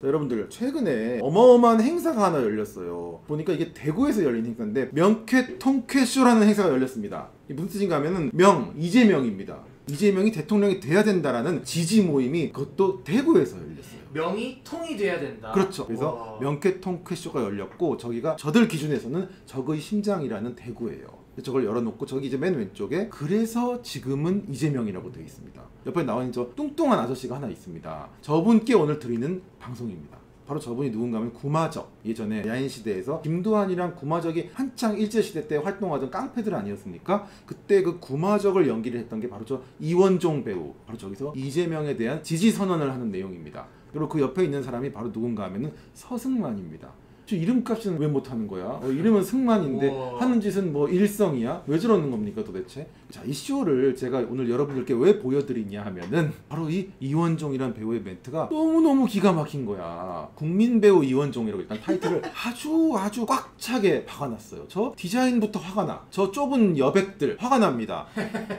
여러분들 최근에 어마어마한 행사가 하나 열렸어요. 보니까 이게 대구에서 열린 행사인데 명쾌 통쾌쇼라는 행사가 열렸습니다. 이게 무슨 뜻인가 하면은 이재명입니다. 이재명이 대통령이 돼야 된다라는 지지 모임이 그것도 대구에서 열렸어요. 명이 통이 돼야 된다. 그렇죠. 그래서 명쾌 통쾌쇼가 열렸고 저기가 저들 기준에서는 적의 심장이라는 대구예요. 저걸 열어놓고 저기 이제 맨 왼쪽에 그래서 지금은 이재명이라고 되어 있습니다. 옆에 나와 있는 저 뚱뚱한 아저씨가 하나 있습니다. 저분께 오늘 드리는 방송입니다. 바로 저분이 누군가 하면 구마적, 예전에 야인시대에서 김두한이랑 구마적이 한창 일제시대 때 활동하던 깡패들 아니었습니까? 그때 그 구마적을 연기를 했던 게 바로 저 이원종 배우, 바로 저기서 이재명에 대한 지지선언을 하는 내용입니다. 그리고 그 옆에 있는 사람이 바로 누군가 하면은 서승만입니다. 저 이름값은 왜 못하는 거야? 이름은 승만인데 우와. 하는 짓은 뭐 일성이야? 왜 저러는 겁니까 도대체? 자, 이 쇼를 제가 오늘 여러분들께 왜 보여드리냐 하면은 바로 이 이원종이라는 배우의 멘트가 너무너무 기가 막힌 거야. 국민배우 이원종이라고 일단 타이틀을 아주 꽉 차게 박아놨어요. 저 디자인부터 화가 나. 저 좁은 여백들 화가 납니다.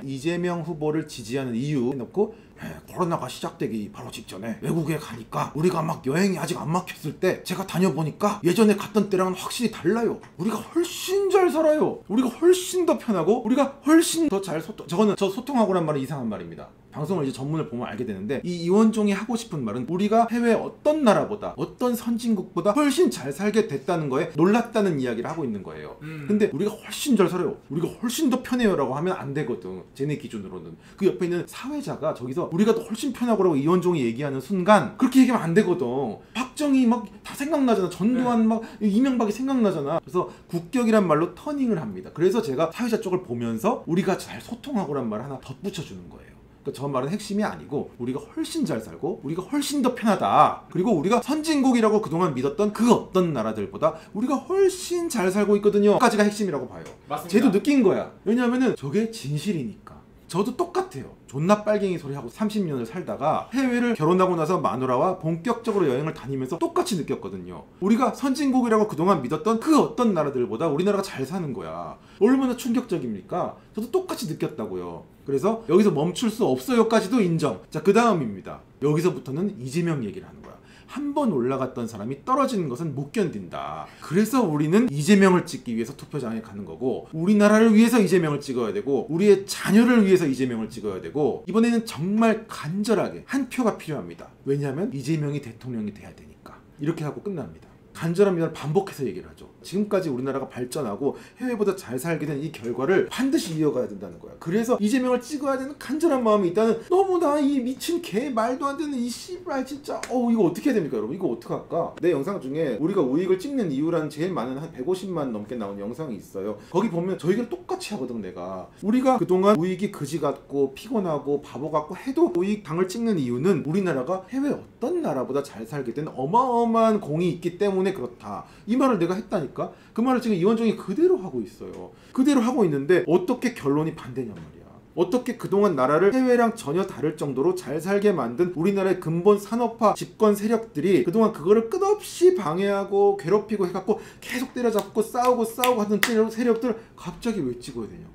이재명 후보를 지지하는 이유 해놓고 코로나가 시작되기 바로 직전에 외국에 가니까 우리가 막 여행이 아직 안 막혔을 때 제가 다녀보니까 예전에 갔던 때랑은 확실히 달라요. 우리가 훨씬 잘 살아요. 우리가 훨씬 더 편하고 우리가 훨씬 더 잘 저거는 저 소통하고란 말은 이상한 말입니다. 방송을 이제 전문을 보면 알게 되는데 이 이원종이 하고 싶은 말은 우리가 해외 어떤 나라보다 어떤 선진국보다 훨씬 잘 살게 됐다는 거에 놀랐다는 이야기를 하고 있는 거예요. 근데 우리가 훨씬 잘 살아요. 우리가 훨씬 더 편해요 라고 하면 안 되거든. 쟤네 기준으로는. 그 옆에 있는 사회자가 저기서 우리가 더 훨씬 편하고 이원종이 얘기하는 순간 그렇게 얘기하면 안 되거든. 박정희 막 다 생각나잖아. 전두환 막 이명박이 생각나잖아. 그래서 국격이란 말로 터닝을 합니다. 그래서 제가 사회자 쪽을 보면서 우리가 잘 소통하고란 말 하나 덧붙여주는 거예요. 저 말은 핵심이 아니고 우리가 훨씬 잘 살고 우리가 훨씬 더 편하다. 그리고 우리가 선진국이라고 그동안 믿었던 그 어떤 나라들보다 우리가 훨씬 잘 살고 있거든요. 까지가 핵심이라고 봐요. 맞습니다. 쟤도 느낀 거야. 왜냐면은 저게 진실이니까. 저도 똑같아요. 존나 빨갱이 소리 하고 30년을 살다가 해외를 결혼하고 나서 마누라와 본격적으로 여행을 다니면서 똑같이 느꼈거든요. 우리가 선진국이라고 그동안 믿었던 그 어떤 나라들보다 우리나라가 잘 사는 거야. 얼마나 충격적입니까? 저도 똑같이 느꼈다고요. 그래서 여기서 멈출 수 없어요까지도 인정. 자, 그 다음입니다. 여기서부터는 이재명 얘기를 하는 거야. 한 번 올라갔던 사람이 떨어지는 것은 못 견딘다. 그래서 우리는 이재명을 찍기 위해서 투표장에 가는 거고 우리나라를 위해서 이재명을 찍어야 되고 우리의 자녀를 위해서 이재명을 찍어야 되고 이번에는 정말 간절하게 한 표가 필요합니다. 왜냐하면 이재명이 대통령이 돼야 되니까. 이렇게 하고 끝납니다. 간절합니다를 반복해서 얘기를 하죠. 지금까지 우리나라가 발전하고 해외보다 잘 살게 된 이 결과를 반드시 이어가야 된다는 거야. 그래서 이재명을 찍어야 되는 간절한 마음이 있다는 너무나 이 미친 개 말도 안 되는 이 씨발 진짜 이거 어떻게 해야 됩니까 여러분? 이거 어떡할까? 내 영상 중에 우리가 우익을 찍는 이유라는 제일 많은 한 150만 넘게 나온 영상이 있어요. 거기 보면 저희가 똑같이 하거든 내가. 우리가 그동안 우익이 그지 같고 피곤하고 바보 같고 해도 우익 당을 찍는 이유는 우리나라가 해외 어떤 나라보다 잘 살게 된 어마어마한 공이 있기 때문에 그렇다. 이 말을 내가 했다니까. 그 말을 지금 이원종이 그대로 하고 있어요. 그대로 하고 있는데 어떻게 결론이 반대냔 말이야. 어떻게 그동안 나라를 해외랑 전혀 다를 정도로 잘 살게 만든 우리나라의 근본 산업화 집권 세력들이 그동안 그거를 끝없이 방해하고 괴롭히고 해갖고 계속 때려잡고 싸우고 하던 세력들 갑자기 왜 찍어야 되냐.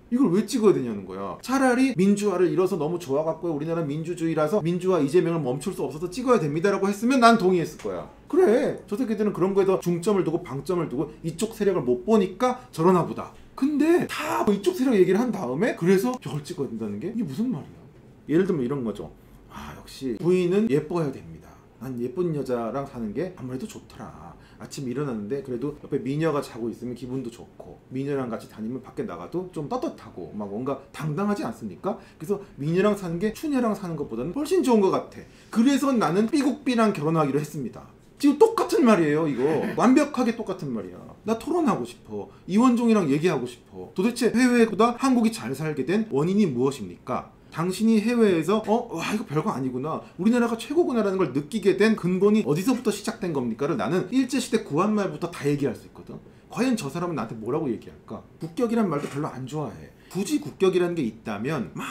이걸 왜 찍어야 되냐는 거야. 차라리 민주화를 이뤄서 너무 좋아갖고 우리나라 민주주의라서 민주화 이재명을 멈출 수 없어서 찍어야 됩니다라고 했으면 난 동의했을 거야. 그래, 저 새끼들은 그런 거에 더 중점을 두고 방점을 두고 이쪽 세력을 못 보니까 저러나 보다. 근데 다 이쪽 세력 얘기를 한 다음에 그래서 저걸 찍어야 된다는 게 이게 무슨 말이야. 예를 들면 이런 거죠. 역시 부인은 예뻐야 됩니다. 난 예쁜 여자랑 사는 게 아무래도 좋더라. 아침 일어났는데 그래도 옆에 미녀가 자고 있으면 기분도 좋고 미녀랑 같이 다니면 밖에 나가도 좀 떳떳하고 막 뭔가 당당하지 않습니까? 그래서 미녀랑 사는 게 추녀랑 사는 것보다는 훨씬 좋은 것 같아. 그래서 나는 삐국삐랑 결혼하기로 했습니다. 지금 똑같은 말이에요 이거. 완벽하게 똑같은 말이야. 나 토론하고 싶어. 이원종이랑 얘기하고 싶어. 도대체 해외보다 한국이 잘 살게 된 원인이 무엇입니까? 당신이 해외에서 와 이거 별거 아니구나 우리나라가 최고구나라는 걸 느끼게 된 근본이 어디서부터 시작된 겁니까를 나는 일제시대 구한말부터 다 얘기할 수 있거든. 과연 저 사람은 나한테 뭐라고 얘기할까? 국격이란 말도 별로 안 좋아해. 굳이 국격이라는 게 있다면 막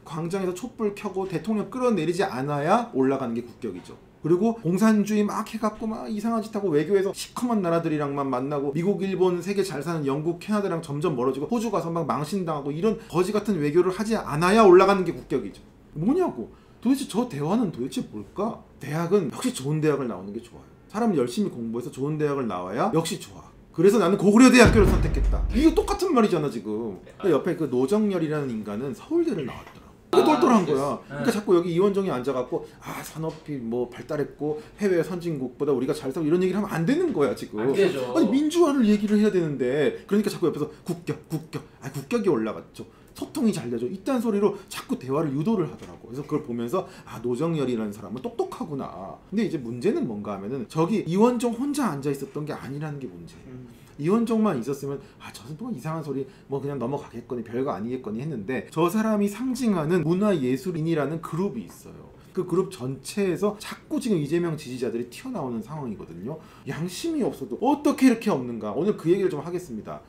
광장에서 촛불 켜고 대통령 끌어내리지 않아야 올라가는 게 국격이죠. 그리고 공산주의 막 해갖고 막 이상한 짓 하고 외교에서 시커먼 나라들이랑만 만나고 미국, 일본, 세계 잘 사는 영국, 캐나다랑 점점 멀어지고 호주 가서 막 망신당하고 이런 거지 같은 외교를 하지 않아야 올라가는 게 국격이죠. 뭐냐고. 도대체 저 대화는 도대체 뭘까? 대학은 역시 좋은 대학을 나오는 게 좋아요. 사람은 열심히 공부해서 좋은 대학을 나와야 역시 좋아. 그래서 나는 고구려대학교를 선택했다. 이게 똑같은 말이잖아 지금. 옆에 그 노정열이라는 인간은 서울대를 나왔더라. 똘똘한 거야. 그러니까 자꾸 여기 이원정이 앉아갖고 산업이 뭐 발달했고 해외 선진국보다 우리가 잘 살고 이런 얘기를 하면 안 되는 거야 지금. 안 되죠. 아니 민주화를 얘기를 해야 되는데 그러니까 자꾸 옆에서 국격이 올라갔죠. 소통이 잘 되죠. 이딴 소리로 자꾸 대화를 유도를 하더라고. 그래서 그걸 보면서 노정열이라는 사람은 똑똑하구나. 근데 이제 문제는 뭔가 하면은 저기 이원정 혼자 앉아 있었던 게 아니라는 게 문제예요. 이원정만 있었으면 저는 뭐 이상한 소리 뭐 그냥 넘어가겠거니 별거 아니겠거니 했는데 저 사람이 상징하는 문화예술인이라는 그룹이 있어요. 그 그룹 전체에서 자꾸 지금 이재명 지지자들이 튀어나오는 상황이거든요. 양심이 없어도 어떻게 이렇게 없는가. 오늘 그 얘기를 좀 하겠습니다.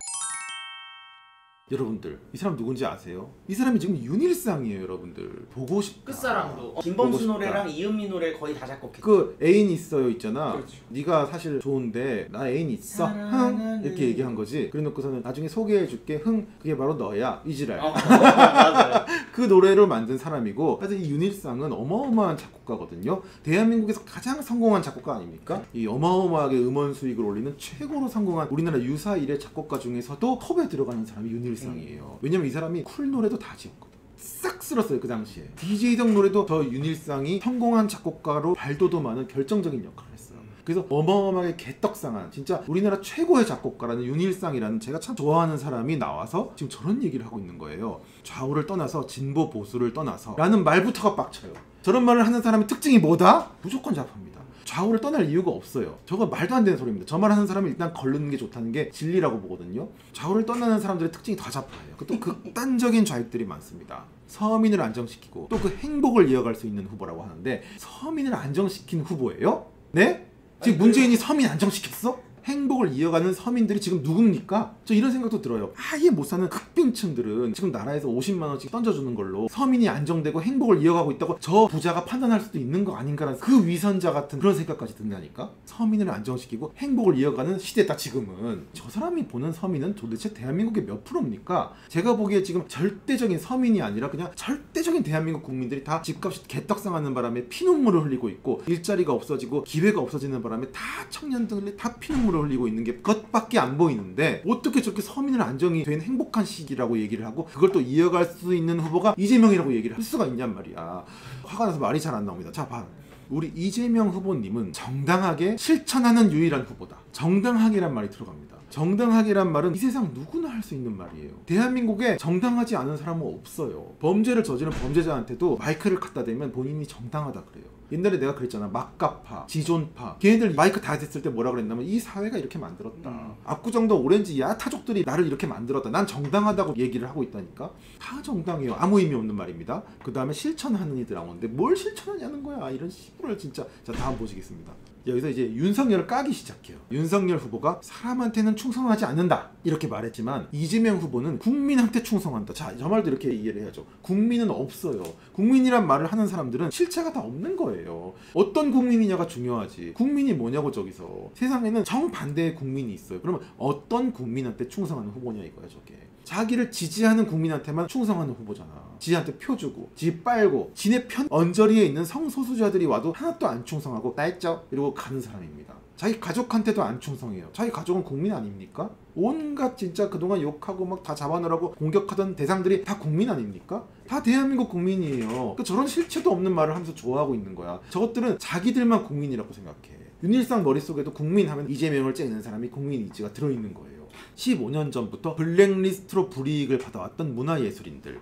여러분들 이 사람 누군지 아세요? 이 사람이 지금 윤일상이에요. 여러분들 보고 싶다. 끝사랑도 김범수 노래랑 이은미 노래 거의 다 작곡했죠. 그 애인 있어요 있잖아. 그렇죠. 네가 사실 좋은데 나 애인 있어? 흥 이렇게 얘기한 거지. 그래놓고서는 나중에 소개해줄게. 흥 그게 바로 너야 이지랄. 맞아요. 그 노래를 만든 사람이고 사실 이 윤일상은 어마어마한 작곡가거든요. 대한민국에서 가장 성공한 작곡가 아닙니까? 이 어마어마하게 음원 수익을 올리는 최고로 성공한 우리나라 유사 일의 작곡가 중에서도 톱에 들어가는 사람이 윤일상이에요. 왜냐면 이 사람이 쿨 노래도 다 지었거든. 싹 쓸었어요 그 당시에. DJ 덕 노래도 저 윤일상이 성공한 작곡가로 발돋움하는 결정적인 역할을 했어요. 그래서 어마어마하게 개떡상한 진짜 우리나라 최고의 작곡가라는 윤일상이라는 제가 참 좋아하는 사람이 나와서 지금 저런 얘기를 하고 있는 거예요. 좌우를 떠나서 진보 보수를 떠나서 라는 말부터가 빡쳐요. 저런 말을 하는 사람의 특징이 뭐다? 무조건 잡힙니다. 좌우를 떠날 이유가 없어요. 저거 말도 안 되는 소리입니다. 저 말하는 사람은 일단 걸르는 게 좋다는 게 진리라고 보거든요. 좌우를 떠나는 사람들의 특징이 다 잡혀요. 또 극단적인 좌익들이 많습니다. 서민을 안정시키고 또 그 행복을 이어갈 수 있는 후보라고 하는데 서민을 안정시킨 후보예요? 네? 지금 문재인이 서민 안정시켰어? 행복을 이어가는 서민들이 지금 누굽니까? 저 이런 생각도 들어요. 아예 못 사는 흑빈층들은 지금 나라에서 50만 원씩 던져주는 걸로 서민이 안정되고 행복을 이어가고 있다고 저 부자가 판단할 수도 있는 거 아닌가라는 그 위선자 같은 그런 생각까지 든다니까? 서민을 안정시키고 행복을 이어가는 시대다 지금은. 저 사람이 보는 서민은 도대체 대한민국의 몇 프로입니까? 제가 보기에 지금 절대적인 서민이 아니라 그냥 절대적인 대한민국 국민들이 다 집값이 개떡상하는 바람에 피눈물을 흘리고 있고 일자리가 없어지고 기회가 없어지는 바람에 다 청년들이 다 피눈물을 흘리고 있는 게 그것밖에 안 보이는데 어떻게 저렇게 서민을 안정이 된 행복한 시기라고 얘기를 하고 그걸 또 이어갈 수 있는 후보가 이재명이라고 얘기를 할 수가 있냔 말이야. 화가 나서 말이 잘 안 나옵니다. 자 봐. 우리 이재명 후보님은 정당하게 실천하는 유일한 후보다. 정당하게란 말이 들어갑니다. 정당하게란 말은 이 세상 누구나 할 수 있는 말이에요. 대한민국에 정당하지 않은 사람은 없어요. 범죄를 저지른 범죄자한테도 마이크를 갖다 대면 본인이 정당하다 그래요. 옛날에 내가 그랬잖아. 막가파, 지존파 걔네들 마이크 다 됐을 때 뭐라 그랬냐면 이 사회가 이렇게 만들었다. 압구정도 오렌지 야타족들이 나를 이렇게 만들었다. 난 정당하다고 얘기를 하고 있다니까. 다 정당해요. 아무 의미 없는 말입니다. 그 다음에 실천하는 이들 나오는데 뭘 실천하냐는 거야. 이런 씨부를 진짜. 자 다음 보시겠습니다. 여기서 이제 윤석열을 까기 시작해요. 윤석열 후보가 사람한테는 충성하지 않는다 이렇게 말했지만 이재명 후보는 국민한테 충성한다. 자, 저 말도 이렇게 이해를 해야죠. 국민은 없어요. 국민이란 말을 하는 사람들은 실체가 다 없는 거예요. 어떤 국민이냐가 중요하지. 국민이 뭐냐고. 저기서 세상에는 정반대의 국민이 있어요. 그러면 어떤 국민한테 충성하는 후보냐 이거야 저게. 자기를 지지하는 국민한테만 충성하는 후보잖아. 지한테 표 주고 지 빨고 지네 편 언저리에 있는 성소수자들이 와도 하나도 안 충성하고 나 했죠 이러고 가는 사람입니다. 자기 가족한테도 안 충성해요. 자기 가족은 국민 아닙니까? 온갖 진짜 그동안 욕하고 막 다 잡아놓으라고 공격하던 대상들이 다 국민 아닙니까? 다 대한민국 국민이에요. 그러니까 저런 실체도 없는 말을 하면서 좋아하고 있는 거야. 저것들은 자기들만 국민이라고 생각해. 윤일상 머릿속에도 국민 하면 이재명을 째는 사람이 국민 이지가 들어있는 거예요. 15년 전부터 블랙리스트로 불이익을 받아왔던 문화예술인들.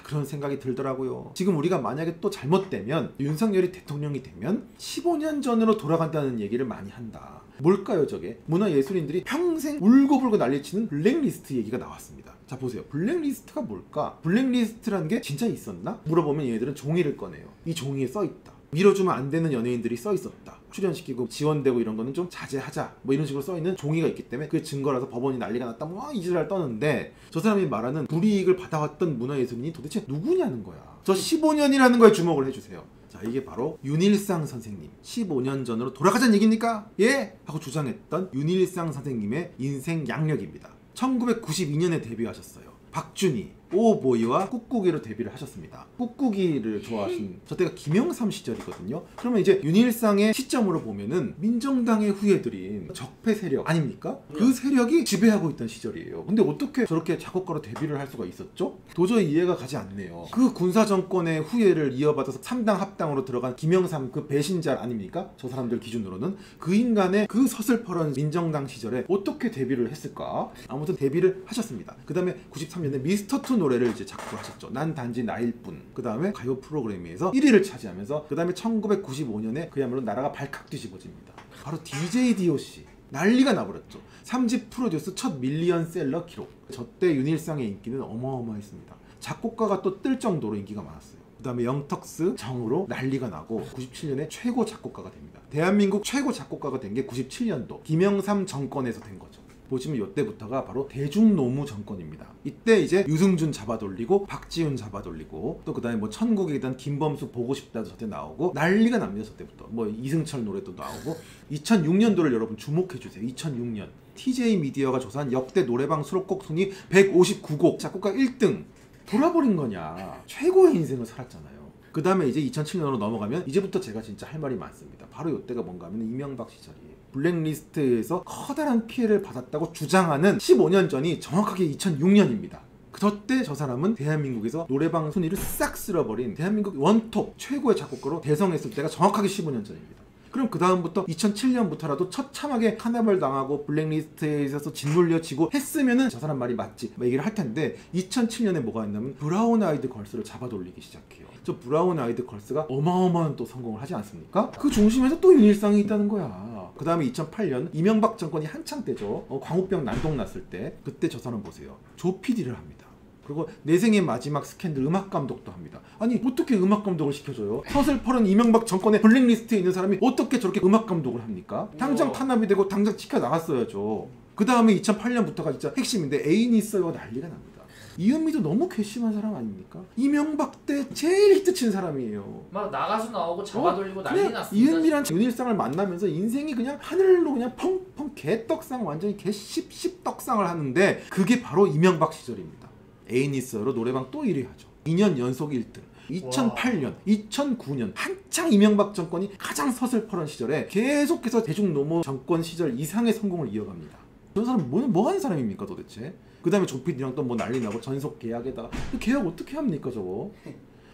그런 생각이 들더라고요. 지금 우리가 만약에 또 잘못되면 윤석열이 대통령이 되면 15년 전으로 돌아간다는 얘기를 많이 한다. 뭘까요 저게? 문화예술인들이 평생 울고불고 난리치는 블랙리스트 얘기가 나왔습니다. 자 보세요. 블랙리스트가 뭘까? 블랙리스트라는 게 진짜 있었나? 물어보면 얘네들은 종이를 꺼내요. 이 종이에 써있다. 밀어주면 안 되는 연예인들이 써있었다. 출연시키고 지원되고 이런 거는 좀 자제하자 뭐 이런 식으로 써있는 종이가 있기 때문에 그게 증거라서 법원이 난리가 났다 뭐 이지랄 떠는데 저 사람이 말하는 불이익을 받아왔던 문화예술인이 도대체 누구냐는 거야. 저 15년이라는 거에 주목을 해주세요. 자 이게 바로 윤일상 선생님. 15년 전으로 돌아가자는 얘기입니까? 예? 하고 주장했던 윤일상 선생님의 인생 양력입니다. 1992년에 데뷔하셨어요. 박준희, 오보이와 꾹꾹이로 데뷔를 하셨습니다. 꾹꾹이를 좋아하신 저 때가 김영삼 시절이거든요. 그러면 이제 윤일상의 시점으로 보면은 민정당의 후예들인 적폐 세력 아닙니까? 그 세력이 지배하고 있던 시절이에요. 근데 어떻게 저렇게 작곡가로 데뷔를 할 수가 있었죠? 도저히 이해가 가지 않네요. 그 군사 정권의 후예를 이어받아서 3당 합당으로 들어간 김영삼 그 배신자 아닙니까? 저 사람들 기준으로는 그 인간의 그 서슬퍼런 민정당 시절에 어떻게 데뷔를 했을까? 아무튼 데뷔를 하셨습니다. 그 다음에 93년에 미스터2 노래를 이제 작곡하셨죠. 난 단지 나일 뿐. 그 다음에 가요 프로그램에서 1위를 차지하면서 그 다음에 1995년에 그야말로 나라가 발칵 뒤집어집니다. 바로 DJ DOC. 난리가 나버렸죠. 3집 프로듀스 첫 밀리언셀러 기록. 저때 윤일상의 인기는 어마어마했습니다. 작곡가가 또 뜰 정도로 인기가 많았어요. 그 다음에 영턱스 정으로 난리가 나고 97년에 최고 작곡가가 됩니다. 대한민국 최고 작곡가가 된 게 97년도 김영삼 정권에서 된 거죠. 보시면 이때부터가 바로 대중노무 정권입니다. 이때 이제 유승준 잡아돌리고 박지훈 잡아돌리고 또 그 다음에 뭐 천국이던 김범수 보고 싶다도 저때 나오고 난리가 납니다. 저때부터 뭐 이승철 노래도 나오고 2006년도를 여러분 주목해주세요. 2006년 TJ 미디어가 조사한 역대 노래방 수록곡 순위 159곡 작곡가 1등 돌아버린 거냐. 최고의 인생을 살았잖아요. 그 다음에 이제 2007년으로 넘어가면 이제부터 제가 진짜 할 말이 많습니다. 바로 이때가 뭔가 하면 이명박 시절이에요. 블랙리스트에서 커다란 피해를 받았다고 주장하는 15년 전이 정확하게 2006년입니다. 저때 저 사람은 대한민국에서 노래방 순위를 싹 쓸어버린 대한민국 원톱 최고의 작곡가로 대성했을 때가 정확하게 15년 전입니다. 그럼 그 다음부터 2007년부터라도 처참하게 카나발 당하고 블랙리스트에 있어서 짓눌려지고 했으면은 저 사람 말이 맞지 얘기를 할 텐데 2007년에 뭐가 있냐면 브라운 아이드 걸스를 잡아돌리기 시작해요. 저 브라운 아이드 걸스가 어마어마한 또 성공을 하지 않습니까? 그 중심에서 또 윤일상이 있다는 거야. 그 다음에 2008년 이명박 정권이 한창 때죠. 광우병 난동 났을 때 그때 저 사람 보세요. 조피디를 합니다. 그리고 내 생의 마지막 스캔들 음악 감독도 합니다. 아니 어떻게 음악 감독을 시켜줘요? 서슬퍼런 이명박 정권의 블랙리스트에 있는 사람이 어떻게 저렇게 음악 감독을 합니까? 당장 탄압이 되고 당장 치켜 나갔어야죠. 그 다음에 2008년부터가 진짜 핵심인데 애인이 있어요 난리가 납니다. 이은미도 너무 괘씸한 사람 아닙니까? 이명박 때 제일 히트친 사람이에요. 막 나가수 나오고 잡아돌리고 난리 났습니다. 이은미랑 윤일상을 만나면서 인생이 그냥 하늘로 그냥 펑펑 개떡상 완전히 개십떡상을 하는데 그게 바로 이명박 시절입니다. 애인이스로 노래방 또 1위 하죠. 2년 연속 1등. 2008년, 2009년 한창 이명박 정권이 가장 서슬퍼런 시절에 계속해서 대중노무 정권 시절 이상의 성공을 이어갑니다. 저 사람 뭐 하는 사람입니까 도대체? 그 다음에 조피디랑 또 뭐 난리 나고 전속 계약에다가 계약 어떻게 합니까 저거?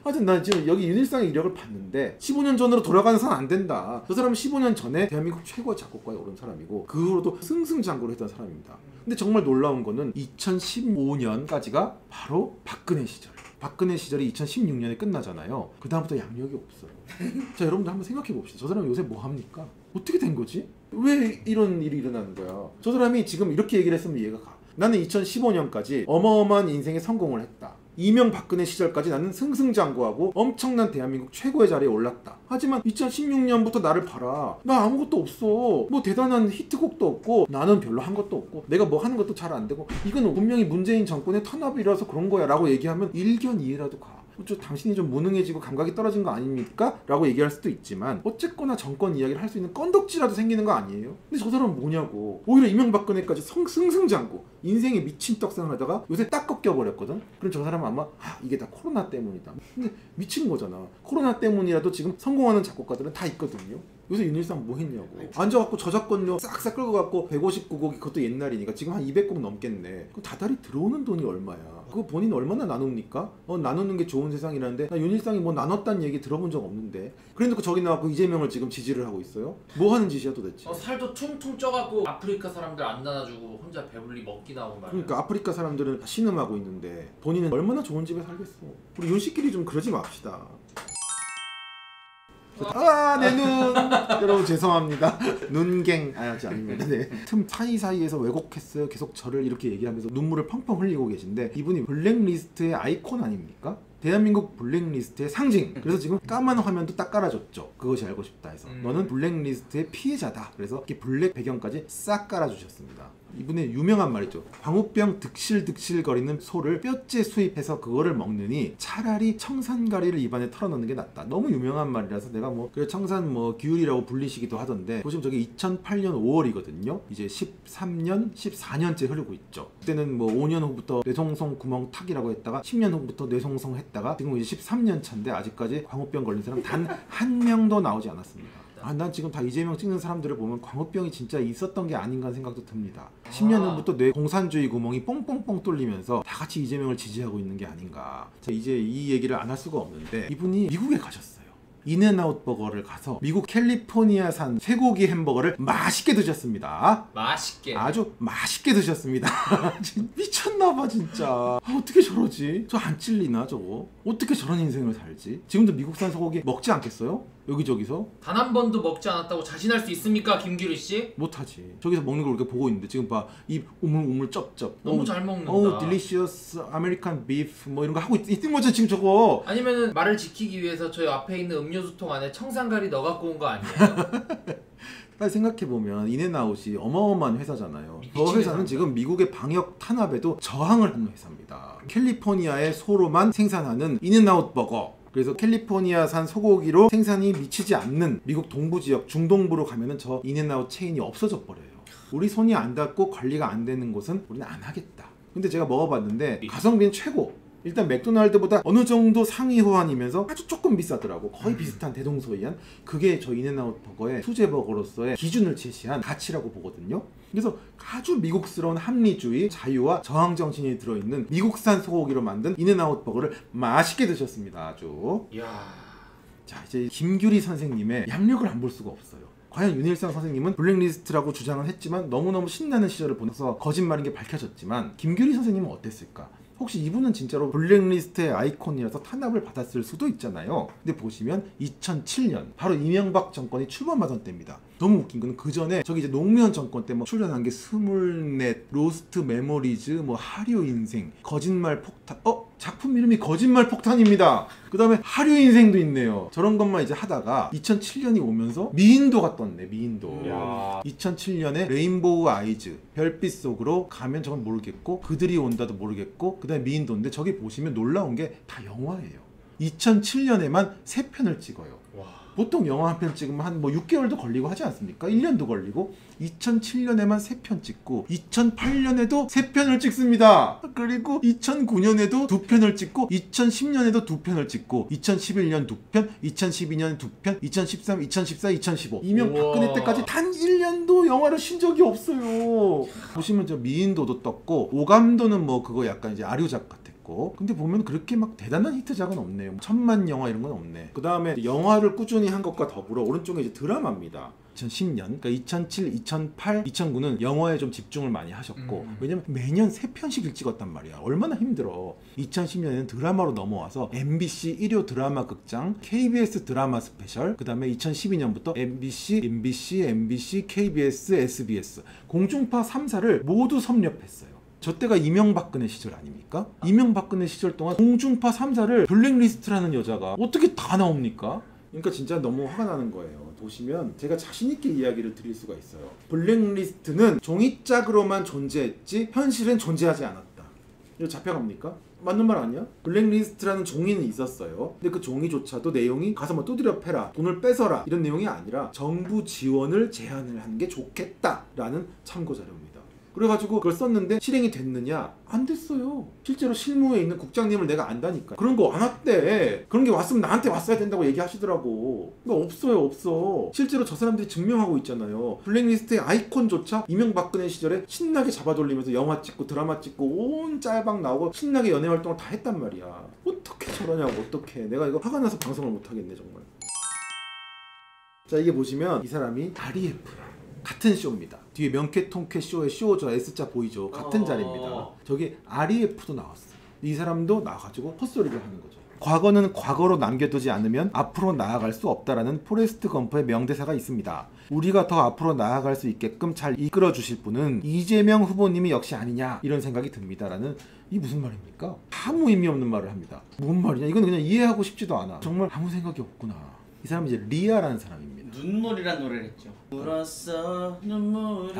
하여튼 나 지금 여기 윤일상의 이력을 봤는데 15년 전으로 돌아가서는 안 된다. 저 사람은 15년 전에 대한민국 최고의 작곡가에 오른 사람이고 그 후로도 승승장구를 했던 사람입니다. 근데 정말 놀라운 거는 2015년까지가 바로 박근혜 시절. 박근혜 시절이 2016년에 끝나잖아요. 그 다음부터 양력이 없어요. 자 여러분들 한번 생각해 봅시다. 저 사람 요새 뭐 합니까? 어떻게 된 거지? 왜 이런 일이 일어나는 거야? 저 사람이 지금 이렇게 얘기를 했으면 이해가 가. 나는 2015년까지 어마어마한 인생의 성공을 했다. 이명박근혜 시절까지 나는 승승장구하고 엄청난 대한민국 최고의 자리에 올랐다. 하지만 2016년부터 나를 봐라. 나 아무것도 없어. 뭐 대단한 히트곡도 없고 나는 별로 한 것도 없고 내가 뭐 하는 것도 잘 안 되고 이건 분명히 문재인 정권의 탄압이라서 그런 거야 라고 얘기하면 일견 이해라도 가. 당신이 좀 무능해지고 감각이 떨어진 거 아닙니까? 라고 얘기할 수도 있지만 어쨌거나 정권 이야기를 할 수 있는 건덕지라도 생기는 거 아니에요? 근데 저 사람은 뭐냐고. 오히려 이명박근혜까지 승승장구 인생에 미친 떡상을 하다가 요새 딱 꺾여버렸거든? 그럼 저 사람은 아마 이게 다 코로나 때문이다. 근데 미친 거잖아. 코로나 때문이라도 지금 성공하는 작곡가들은 다 있거든요. 요새 윤일상 뭐 했냐고. 앉아갖고 저작권료 싹싹 끌고갖고 159곡이 그것도 옛날이니까 지금 한 200곡 넘겠네. 그럼 다달이 들어오는 돈이 얼마야? 그거 본인 얼마나 나눕니까? 나누는 게 좋은 세상이라는데 나 윤일상이 뭐 나눴다는 얘기 들어본 적 없는데. 그래놓고 저기 나와서 이재명을 지금 지지를 하고 있어요? 뭐 하는 짓이야 도대체? 살도 퉁퉁 쪄갖고 아프리카 사람들 안 나눠주고 혼자 배불리 먹기 나오고 말이야. 그러니까 아프리카 사람들은 다 신음하고 있는데 본인은 얼마나 좋은 집에 살겠어. 우리 윤씨끼리 좀 그러지 맙시다. 내 눈. 여러분 죄송합니다. 눈갱 아닙니다. 네. 틈 사이사이에서 왜곡했어요. 계속 저를 이렇게 얘기하면서 눈물을 펑펑 흘리고 계신데 이분이 블랙리스트의 아이콘 아닙니까? 대한민국 블랙리스트의 상징. 그래서 지금 까만 화면도 딱 깔아줬죠. 그것이 알고 싶다 해서 너는 블랙리스트의 피해자다. 그래서 이렇게 블랙 배경까지 싹 깔아주셨습니다. 이분의 유명한 말이죠. 광우병 득실득실거리는 소를 뼈째 수입해서 그거를 먹느니 차라리 청산가리를 입안에 털어넣는 게 낫다. 너무 유명한 말이라서 내가 뭐 그래 청산 뭐 기울이라고 불리시기도 하던데 보시면 저게 2008년 5월이거든요. 이제 13년, 14년째 흐르고 있죠. 그때는 뭐 5년 후부터 뇌송송 구멍 탁이라고 했다가 10년 후부터 뇌송송 했다가 지금 이제 13년 차인데 아직까지 광우병 걸린 사람 단 한 명도 나오지 않았습니다. 난 지금 다 이재명 찍는 사람들을 보면 광우병이 진짜 있었던 게 아닌가 생각도 듭니다. 10년 후부터 뇌 공산주의 구멍이 뽕뽕뽕 뚫리면서 다 같이 이재명을 지지하고 있는 게 아닌가. 이제 이 얘기를 안 할 수가 없는데 이분이 미국에 가셨어요. 인앤아웃 버거를 가서 미국 캘리포니아산 쇠고기 햄버거를 맛있게 드셨습니다. 맛있게. 아주 맛있게 드셨습니다. 미쳤나봐 진짜. 어떻게 저러지? 저 안 찔리나 저거? 어떻게 저런 인생을 살지? 지금도 미국산 소고기 먹지 않겠어요? 여기저기서? 단 한 번도 먹지 않았다고 자신할 수 있습니까, 김규리 씨? 못하지. 저기서 먹는 걸 이렇게 보고 있는데 지금 봐. 입 우물우물 쩝쩝. 너무 잘 먹는다. 딜리시어스 아메리칸 비프 뭐 이런 거 하고 있는 거죠 지금 저거. 아니면은 말을 지키기 위해서 저희 앞에 있는 음료수통 안에 청산가리 넣어 갖고 온 거 아니에요? 빨리 생각해보면 인앤아웃이 어마어마한 회사잖아요. 저 회사는 지금 미국의 방역 탄압에도 저항을 하는 회사입니다. 캘리포니아의 소로만 생산하는 인앤아웃 버거. 그래서 캘리포니아산 소고기로 생산이 미치지 않는 미국 동부지역 중동부로 가면은 저 인앤아웃 체인이 없어져 버려요. 우리 손이 안 닿고 관리가 안 되는 곳은 우리는 안 하겠다. 근데 제가 먹어봤는데 가성비는 최고. 일단 맥도날드보다 어느 정도 상위 호환이면서 아주 조금 비싸더라고. 거의 비슷한 대동소이한 그게 저 인앤아웃 버거의 수제 버거로서의 기준을 제시한 가치라고 보거든요. 그래서 아주 미국스러운 합리주의, 자유와 저항 정신이 들어있는 미국산 소고기로 만든 인앤아웃 버거를 맛있게 드셨습니다. 아주. 이야. 자, 이제 김규리 선생님의 양력을 안 볼 수가 없어요. 과연 윤일상 선생님은 블랙리스트라고 주장을 했지만 너무너무 신나는 시절을 보내서 거짓말인 게 밝혀졌지만 김규리 선생님은 어땠을까? 혹시 이분은 진짜로 블랙리스트의 아이콘이라서 탄압을 받았을 수도 있잖아요. 근데 보시면 2007년 바로 이명박 정권이 출범하던 때입니다. 너무 웃긴 건 그 전에 저기 이제 노무현 정권 때 뭐 출연한 게 스물넷, 로스트 메모리즈, 뭐 하류 인생, 거짓말 폭탄. 작품 이름이 거짓말 폭탄입니다. 그 다음에 하류 인생도 있네요. 저런 것만 이제 하다가 2007년이 오면서 미인도가 떴네. 미인도. 2007년에 레인보우 아이즈, 별빛 속으로 가면 저건 모르겠고 그들이 온다도 모르겠고 그 다음에 미인도인데 저기 보시면 놀라운 게 다 영화예요. 2007년에만 3편을 찍어요. 보통 영화 한 편 찍으면 한 뭐 6개월도 걸리고 하지 않습니까? 1년도 걸리고 2007년에만 3편 찍고 2008년에도 3편을 찍습니다. 그리고 2009년에도 2편을 찍고 2010년에도 2편을 찍고 2011년 2편, 2012년 2편, 2013, 2014, 2015 이명박근혜 때까지 단 1년도 영화를 쉰 적이 없어요. 보시면 저 미인도도 떴고 오감도는 뭐 그거 약간 이제 아류작 같아. 근데 보면 그렇게 막 대단한 히트작은 없네요. 1000만 영화 이런 건 없네. 그 다음에 영화를 꾸준히 한 것과 더불어 오른쪽에 이제 드라마입니다. 2010년, 그러니까 2007, 2008, 2009는 영화에 좀 집중을 많이 하셨고 왜냐면 매년 3편씩을 찍었단 말이야. 얼마나 힘들어. 2010년에는 드라마로 넘어와서 MBC 일요 드라마 극장, KBS 드라마 스페셜, 그 다음에 2012년부터 MBC, KBS, SBS 공중파 3사를 모두 섭렵했어요. 저 때가 이명박근혜 시절 아닙니까? 이명박근혜 시절 동안 공중파 3사를 블랙리스트라는 여자가 어떻게 다 나옵니까? 그러니까 진짜 너무 화가 나는 거예요. 보시면 제가 자신있게 이야기를 드릴 수가 있어요. 블랙리스트는 종이짝으로만 존재했지 현실은 존재하지 않았다. 이거 잡혀갑니까? 맞는 말 아니야? 블랙리스트라는 종이는 있었어요. 근데 그 종이조차도 내용이 가서 뭐 두드려 패라, 돈을 뺏어라 이런 내용이 아니라 정부 지원을 제한을 하는 게 좋겠다라는 참고 자료입니다. 그래가지고 그걸 썼는데 실행이 됐느냐? 안 됐어요. 실제로 실무에 있는 국장님을 내가 안다니까. 그런 거 안 왔대. 그런 게 왔으면 나한테 왔어야 된다고 얘기하시더라고. 그러니까 없어. 실제로 저 사람들이 증명하고 있잖아요. 블랙리스트의 아이콘조차 이명박근혜 시절에 신나게 잡아돌리면서 영화 찍고 드라마 찍고 온 짤방 나오고 신나게 연애 활동을 다 했단 말이야. 어떻게 저러냐고. 어떻게. 내가 이거 화가 나서 방송을 못하겠네 정말. 자, 이게 보시면 이 사람이 REF야. 같은 쇼입니다. 뒤에 명쾌 통쾌 쇼의 쇼 저 S자 보이죠? 같은 자리입니다. 저기 REF도 나왔어. 이 사람도 나와가지고 헛소리를 하는 거죠. 과거는 과거로 남겨두지 않으면 앞으로 나아갈 수 없다라는 포레스트 검프의 명대사가 있습니다. 우리가 더 앞으로 나아갈 수 있게끔 잘 이끌어 주실 분은 이재명 후보님이 역시 아니냐 이런 생각이 듭니다라는 이 무슨 말입니까? 아무 의미 없는 말을 합니다. 뭔 말이냐? 이건 그냥 이해하고 싶지도 않아. 정말 아무 생각이 없구나. 이 사람은 이제 리아라는 사람입니다. 눈물이란 노래를 했죠. 울었어 눈물을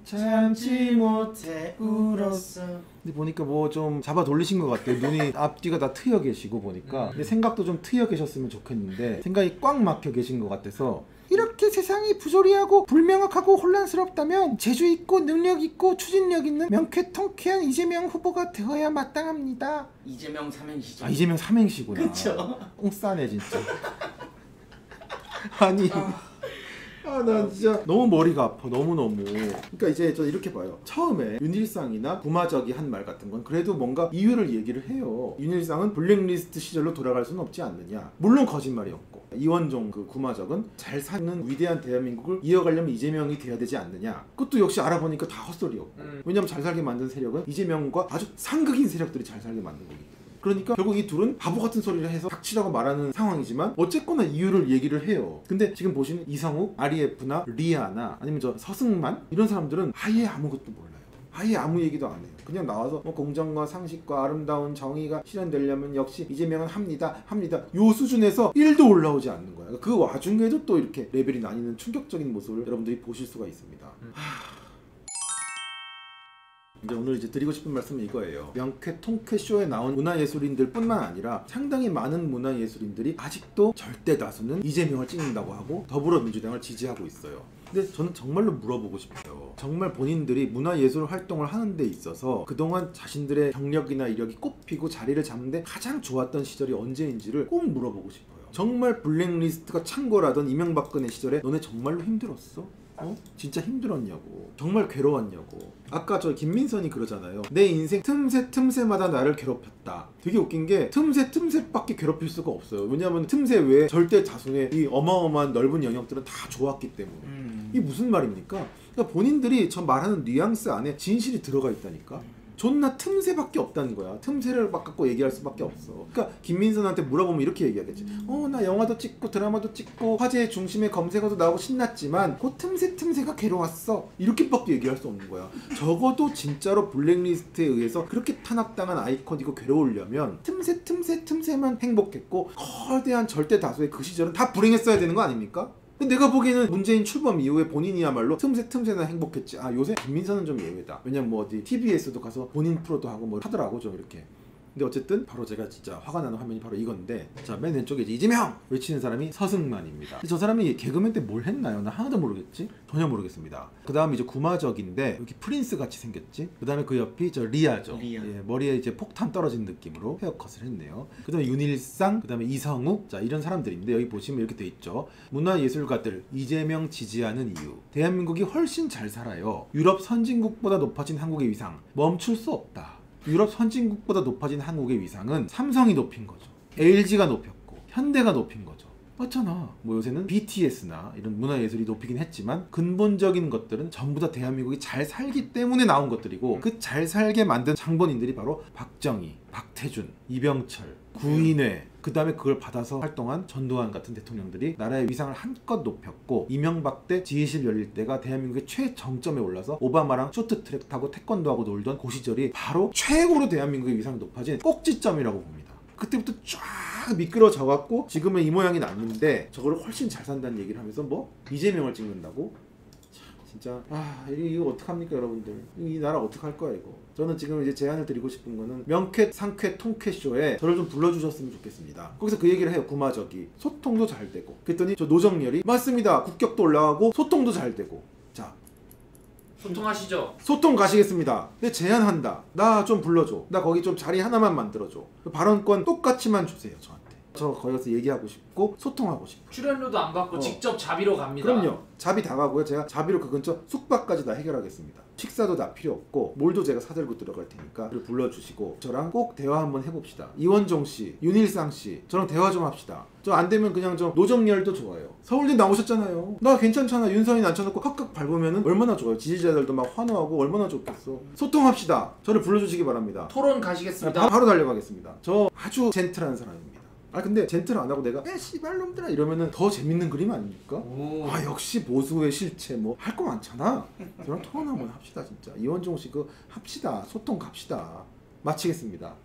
참지 못해 울었어. 근데 보니까 뭐 좀 잡아 돌리신 것 같아요. 눈이 앞뒤가 다 트여 계시고 보니까. 근데 생각도 좀 트여 계셨으면 좋겠는데 생각이 꽉 막혀 계신 것 같아서 이렇게 세상이 부조리하고 불명확하고 혼란스럽다면 재주 있고 능력 있고 추진력 있는 명쾌통쾌한 이재명 후보가 되어야 마땅합니다. 이재명 삼행시죠. 아 이재명 삼행시구나. 그쵸. 똥싸네 진짜. 아니 나 진짜 너무 머리가 아파. 너무너무. 그러니까 이제 저 이렇게 봐요. 처음에 윤일상이나 구마적이 한 말 같은 건 그래도 뭔가 이유를 얘기를 해요. 윤일상은 블랙리스트 시절로 돌아갈 수는 없지 않느냐. 물론 거짓말이었고 이원종 그 구마적은 잘 사는 위대한 대한민국을 이어가려면 이재명이 돼야 되지 않느냐. 그것도 역시 알아보니까 다 헛소리였고. 왜냐면 잘 살게 만든 세력은 이재명과 아주 상극인 세력들이 잘 살게 만든 거기 때문에. 그러니까 결국 이 둘은 바보 같은 소리를 해서 닥치라고 말하는 상황이지만 어쨌거나 이유를 얘기를 해요. 근데 지금 보시는 이성욱, REF나 리아나 아니면 저 서승만 이런 사람들은 아예 아무것도 몰라요. 아예 아무 얘기도 안 해요. 그냥 나와서 뭐 공정과 상식과 아름다운 정의가 실현되려면 역시 이재명은 합니다. 요 수준에서 1도 올라오지 않는 거야. 그 와중에도 또 이렇게 레벨이 나뉘는 충격적인 모습을 여러분들이 보실 수가 있습니다. 이제 오늘 이제 드리고 싶은 말씀은 이거예요. 명쾌 통쾌 쇼에 나온 문화예술인들 뿐만 아니라 상당히 많은 문화예술인들이 아직도 절대 다수는 이재명을 찍는다고 하고 더불어민주당을 지지하고 있어요. 근데 저는 정말로 물어보고 싶어요. 정말 본인들이 문화예술 활동을 하는 데 있어서 그동안 자신들의 경력이나 이력이 꼽히고 자리를 잡는데 가장 좋았던 시절이 언제인지를 꼭 물어보고 싶어요. 정말 블랙리스트가 창궐하던 이명박근혜 시절에 너네 정말로 힘들었어? 진짜 힘들었냐고. 정말 괴로웠냐고. 아까 저 김민선이 그러잖아요. 내 인생 틈새마다 나를 괴롭혔다. 되게 웃긴 게 틈새밖에 괴롭힐 수가 없어요. 왜냐하면 틈새 외에 절대 다수의 이 어마어마한 넓은 영역들은 다 좋았기 때문에. 이게 무슨 말입니까? 그러니까 본인들이 저 말하는 뉘앙스 안에 진실이 들어가 있다니까. 존나 틈새밖에 없다는 거야. 틈새를 갖고 얘기할 수밖에 없어. 그러니까 김민선한테 물어보면 이렇게 얘기하겠지. 나 영화도 찍고 드라마도 찍고 화제의 중심에 검색어도 나오고 신났지만 그 틈새가 괴로웠어. 이렇게밖에 얘기할 수 없는 거야. 적어도 진짜로 블랙리스트에 의해서 그렇게 탄압당한 아이콘이고 괴로우려면 틈새만 행복했고 거대한 절대 다수의 그 시절은 다 불행했어야 되는 거 아닙니까? 근데 내가 보기에는 문재인 출범 이후에 본인이야말로 틈새나 행복했지. 요새 김민선은 좀 예외다. 왜냐면 뭐 어디 TBS도 가서 본인 프로도 하고 뭐 하더라고 좀 이렇게. 근데 어쨌든 바로 제가 진짜 화가 나는 화면이 바로 이건데, 자, 맨 왼쪽에 이제 이재명 외치는 사람이 서승만입니다. 저 사람이 개그맨 때 뭘 했나요? 나 하나도 모르겠지? 전혀 모르겠습니다. 그 다음에 이제 구마적인데 여기 프린스 같이 생겼지? 그 다음에 그 옆이 저 리아죠. 리아. 예, 머리에 이제 폭탄 떨어진 느낌으로 헤어컷을 했네요. 그 다음에 윤일상, 그 다음에 이성욱, 자, 이런 사람들인데 여기 보시면 이렇게 돼 있죠. 문화예술가들 이재명 지지하는 이유. 대한민국이 훨씬 잘 살아요. 유럽 선진국보다 높아진 한국의 위상 멈출 수 없다. 유럽 선진국보다 높아진 한국의 위상은 삼성이 높인 거죠. LG가 높였고 현대가 높인 거죠. 맞잖아. 뭐 요새는 BTS나 이런 문화예술이 높이긴 했지만 근본적인 것들은 전부 다 대한민국이 잘 살기 때문에 나온 것들이고, 그 잘 살게 만든 장본인들이 바로 박정희, 박태준, 이병철, 구인회, 그 다음에 그걸 받아서 활동한 전두환 같은 대통령들이 나라의 위상을 한껏 높였고, 이명박 때 G20 열릴 때가 대한민국의 최정점에 올라서 오바마랑 쇼트트랙 타고 태권도하고 놀던 그 시절이 바로 최고로 대한민국의 위상이 높아진 꼭지점이라고 봅니다. 그때부터 쫙 미끄러져갖고 지금은 이 모양이 났는데 저거를 훨씬 잘 산다는 얘기를 하면서 뭐 이재명을 찍는다고? 진짜 이거 어떡합니까 여러분들. 이 나라 어떡할 거야 이거. 저는 지금 이제 제안을 드리고 싶은 거는 명쾌 상쾌 통쾌 쇼에 저를 좀 불러주셨으면 좋겠습니다. 거기서 그 얘기를 해요. 구마적이 소통도 잘 되고. 그랬더니 저 노정열이 맞습니다. 국격도 올라가고 소통도 잘 되고. 자, 소통하시죠. 소통 가시겠습니다. 근데 제안한다. 나 좀 불러줘. 나 거기 좀 자리 하나만 만들어줘. 발언권 똑같이만 주세요 저한테. 저 거기 가서 얘기하고 싶고 소통하고 싶고. 출연료도 안 받고 직접 자비로 갑니다. 그럼요. 자비 다 가고요. 제가 자비로 그 근처 숙박까지 다 해결하겠습니다. 식사도 다 필요 없고 몰도 제가 사들고 들어갈 테니까 불러주시고 저랑 꼭 대화 한번 해봅시다. 이원종 씨, 윤일상 씨, 저랑 대화 좀 합시다. 저 안 되면 그냥 저 노정열도 좋아요. 서울대 나오셨잖아요. 나 괜찮잖아. 윤선이 앉혀놓고 칵칵 밟으면 얼마나 좋아요. 지지자들도 막 환호하고 얼마나 좋겠어. 소통합시다. 저를 불러주시기 바랍니다. 토론 가시겠습니다. 바로 달려가겠습니다. 저 아주 젠틀한 사람입니다. 근데 젠틀 안 하고 내가 씨발놈들아 이러면은 더 재밌는 그림 아닙니까? 역시 보수의 실체 뭐 할 거 많잖아. 저랑 토론 한번 합시다 진짜. 이원종 씨 그 합시다. 소통 갑시다. 마치겠습니다.